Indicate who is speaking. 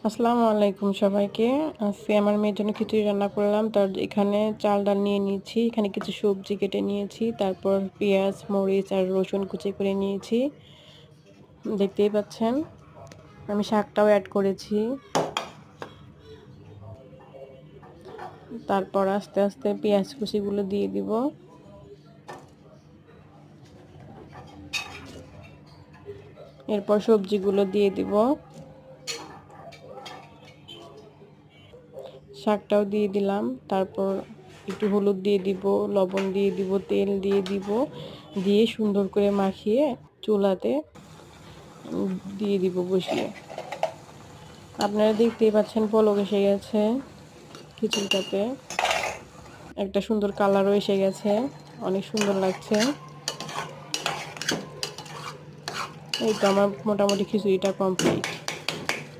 Speaker 1: আসসালামু আলাইকুম সবাইকে। আজকে আমার মেয়ের জন্য খিচুড়ি রান্না করলাম। তার এখানে চাল ডাল নিয়ে নিয়েছি, এখানে কিছু সবজি কেটে নিয়েছি, তারপর পেঁয়াজ মরিচ আর রসুন কুচি করে নিয়েছি, দেখতেই পাচ্ছেন। আমি শাকটাও অ্যাড করেছি। তারপর আস্তে আস্তে পেঁয়াজ কুচিগুলো দিয়ে দিব। এরপর সবজিগুলো দিয়ে দিব, শাকটাও দিয়ে দিলাম। তারপর একটু হলুদ দিয়ে দিব, লবণ দিয়ে দিব, তেল দিয়ে দিব, দিয়ে সুন্দর করে মাখিয়ে চুলাতে দিয়ে দিব বসিয়ে। আপনারা দেখতেই পাচ্ছেন পলক এসে গেছে খিচুড়িটাতে, একটা সুন্দর কালারও এসে গেছে, অনেক সুন্দর লাগছে। এই তো আমার মোটামুটি খিচুড়িটা কমপ্লিট।